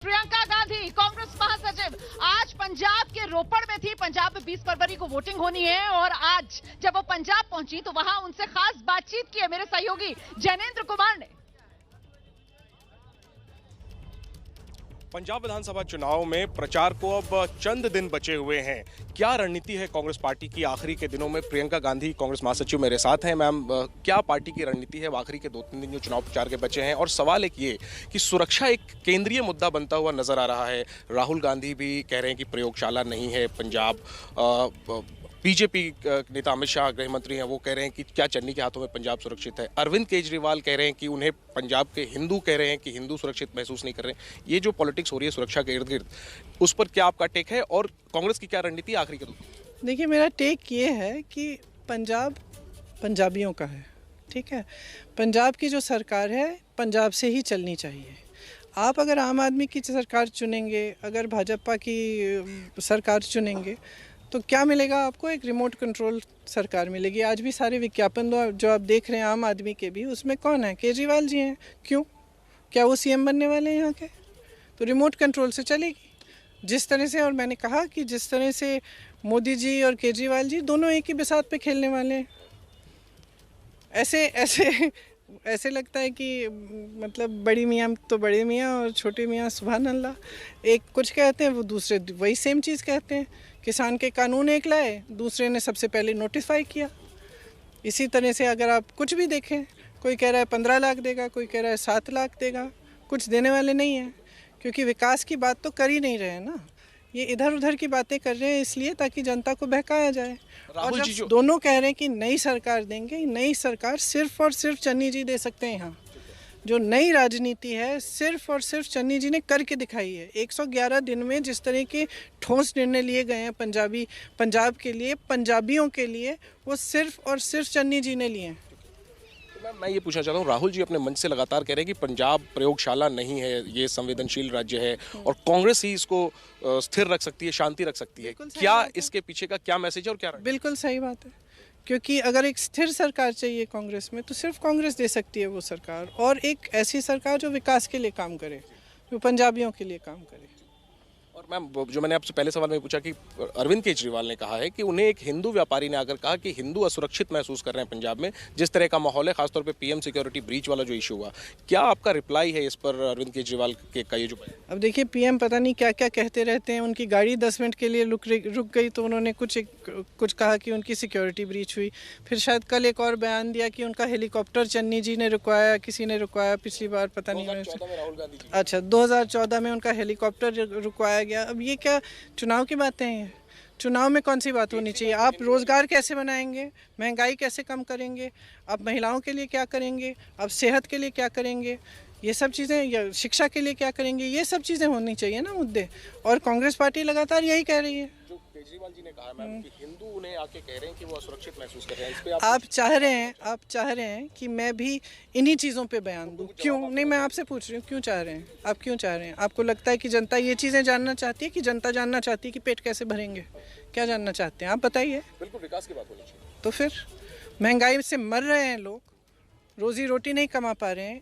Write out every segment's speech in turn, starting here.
प्रियंका गांधी कांग्रेस महासचिव आज पंजाब के रोपड़ में थी। पंजाब में 20 फरवरी को वोटिंग होनी है और आज जब वो पंजाब पहुंची तो वहां उनसे खास बातचीत की है मेरे सहयोगी जैनेंद्र कुमार ने। पंजाब विधानसभा चुनाव में प्रचार को अब चंद दिन बचे हुए हैं। क्या रणनीति है कांग्रेस पार्टी की आखिरी के दिनों में? प्रियंका गांधी कांग्रेस महासचिव मेरे साथ हैं। मैम, क्या पार्टी की रणनीति है आखिरी के 2-3 दिन जो चुनाव प्रचार के बचे हैं? और सवाल एक ये कि सुरक्षा एक केंद्रीय मुद्दा बनता हुआ नजर आ रहा है। राहुल गांधी भी कह रहे हैं कि प्रयोगशाला नहीं है पंजाब। बीजेपी नेता अमित शाह गृह मंत्री हैं, वो कह रहे हैं कि क्या चन्नी के हाथों में पंजाब सुरक्षित है। अरविंद केजरीवाल कह रहे हैं कि उन्हें पंजाब के हिंदू कह रहे हैं कि हिंदू सुरक्षित महसूस नहीं कर रहे हैं। ये जो पॉलिटिक्स हो रही है सुरक्षा के इर्द गिर्द, उस पर क्या आपका टेक है और कांग्रेस की क्या रणनीति आखिरी के? देखिए, मेरा टेक ये है कि पंजाब पंजाबियों का है, ठीक है। पंजाब की जो सरकार है पंजाब से ही चलनी चाहिए। आप अगर आम आदमी की सरकार चुनेंगे, अगर भाजपा की सरकार चुनेंगे तो क्या मिलेगा आपको? एक रिमोट कंट्रोल सरकार मिलेगी। आज भी सारे विज्ञापन जो आप देख रहे हैं आम आदमी के भी, उसमें कौन है? केजरीवाल जी हैं। क्यों? क्या वो सीएम बनने वाले हैं यहाँ के? तो रिमोट कंट्रोल से चलेगी जिस तरह से। और मैंने कहा कि जिस तरह से मोदी जी और केजरीवाल जी दोनों एक ही बिसात पे खेलने वाले हैं। ऐसे लगता है कि मतलब बड़ी मियाँ तो बड़े मियाँ और छोटे मियाँ सुभान अल्लाह। एक कुछ कहते हैं, वो दूसरे वही सेम चीज़ कहते हैं। किसान के कानून एक लाए, दूसरे ने सबसे पहले नोटिफाई किया। इसी तरह से अगर आप कुछ भी देखें, कोई कह रहा है 15 लाख देगा, कोई कह रहा है 7 लाख देगा, कुछ देने वाले नहीं हैं। क्योंकि विकास की बात तो कर ही नहीं रहे हैं ना, ये इधर उधर की बातें कर रहे हैं इसलिए ताकि जनता को बहकाया जाए। और जब दोनों कह रहे हैं कि नई सरकार देंगे, नई सरकार सिर्फ और सिर्फ चन्नी जी दे सकते हैं। यहाँ जो नई राजनीति है सिर्फ और सिर्फ चन्नी जी ने करके दिखाई है। 111 दिन में जिस तरह के ठोस निर्णय लिए गए हैं पंजाब के लिए, पंजाबियों के लिए, वो सिर्फ और सिर्फ चन्नी जी ने लिए हैं। मैं ये पूछना चाहता हूँ, राहुल जी अपने मंच से लगातार कह रहे हैं कि पंजाब प्रयोगशाला नहीं है, ये संवेदनशील राज्य है और कांग्रेस ही इसको स्थिर रख सकती है, शांति रख सकती है। क्या इसके पीछे का क्या मैसेज है और क्या? बिल्कुल सही बात है, क्योंकि अगर एक स्थिर सरकार चाहिए कांग्रेस में तो सिर्फ कांग्रेस दे सकती है वो सरकार, और एक ऐसी सरकार जो विकास के लिए काम करे, जो पंजाबियों के लिए काम करे। और मैम, जो मैंने आपसे पहले सवाल में पूछा कि अरविंद केजरीवाल ने कहा है कि उन्हें एक हिंदू व्यापारी ने आकर कहा कि हिंदू असुरक्षित महसूस कर रहे हैं पंजाब में, जिस तरह का माहौल है, खासतौर पे पीएम सिक्योरिटी ब्रीच वाला जो इशू हुआ। क्या आपका रिप्लाई है इस पर अरविंद केजरीवाल के का ये जो? अब देखिए, पीएम पता नहीं क्या क्या कहते रहते हैं। उनकी गाड़ी 10 मिनट के लिए रुक गई तो उन्होंने कुछ कहा कि उनकी सिक्योरिटी ब्रीच हुई। फिर शायद कल एक और बयान दिया कि उनका हेलीकॉप्टर चन्नी जी ने रुकवाया, किसी ने रुकवाया। पिछली बार पता नहीं, 2014 में उनका हेलीकॉप्टर रुकवाया गया। अब ये क्या चुनाव की बातें हैं? चुनाव में कौन सी बात होनी चाहिए? आप रोजगार कैसे बनाएंगे, महंगाई कैसे कम करेंगे, आप महिलाओं के लिए क्या करेंगे, आप सेहत के लिए क्या करेंगे, ये सब चीज़ें, या शिक्षा के लिए क्या करेंगे, ये सब चीज़ें होनी चाहिए ना मुद्दे। और कांग्रेस पार्टी लगातार यही कह रही है। जो केजरीवाल जी ने कहा मैम कि हिंदू उन्हें आके कह रहे हैं कि वो असुरक्षित महसूस कर रहे हैं, इस पे आप चाह रहे हैं कि मैं भी इन्हीं चीज़ों पे बयान दूं? क्यों नहीं? मैं आपसे पूछ रही हूँ, क्यों चाह रहे हैं आप? क्यों चाह रहे हैं? आपको लगता है कि जनता ये चीज़ें जानना चाहती है, कि जनता जानना चाहती है कि पेट कैसे भरेंगे? क्या जानना चाहते हैं आप बताइए? बिल्कुल विकास की बात होनी चाहिए। तो फिर महंगाई से मर रहे हैं लोग, रोजी रोटी नहीं कमा पा रहे हैं,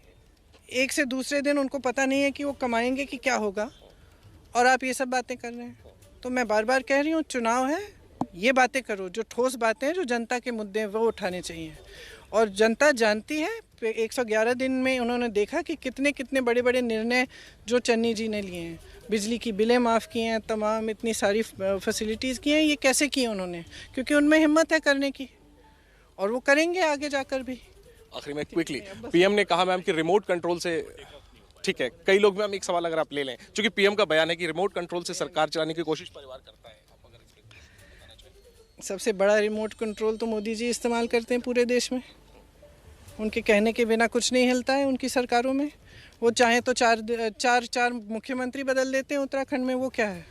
एक से दूसरे दिन उनको पता नहीं है कि वो कमाएंगे कि क्या होगा, और आप ये सब बातें कर रहे हैं। तो मैं बार बार कह रही हूँ, चुनाव है, ये बातें करो, जो ठोस बातें हैं, जो जनता के मुद्दे हैं, वो उठाने चाहिए। और जनता जानती है, 111 दिन में उन्होंने देखा कि कितने कितने बड़े बड़े निर्णय जो चन्नी जी ने लिए हैं। बिजली की बिलें माफ़ की हैं, तमाम इतनी सारी फैसिलिटीज़ की हैं। ये कैसे किए उन्होंने? क्योंकि उनमें हिम्मत है करने की, और वो करेंगे आगे जाकर भी। आखिरी में क्विकली, पीएम ने कहा मैम कि रिमोट कंट्रोल से, ठीक है, कई लोग, मैम एक सवाल अगर आप ले लें, क्योंकि पीएम का बयान है कि रिमोट कंट्रोल से सरकार चलाने की कोशिश परिवार करता है, आप अगर इस पे बताना चाहें। सबसे बड़ा रिमोट कंट्रोल तो मोदी जी इस्तेमाल करते हैं पूरे देश में। उनके कहने के बिना कुछ नहीं हिलता है उनकी सरकारों में। वो चाहें तो चार मुख्यमंत्री बदल देते हैं उत्तराखंड में, वो क्या है?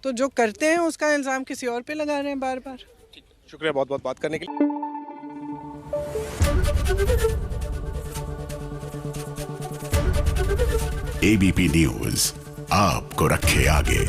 तो जो करते हैं उसका इल्ज़ाम किसी और पे लगा रहे हैं बार बार। ठीक है, शुक्रिया बहुत बहुत बात करने के लिए। एबीपी न्यूज आपको रखे आगे।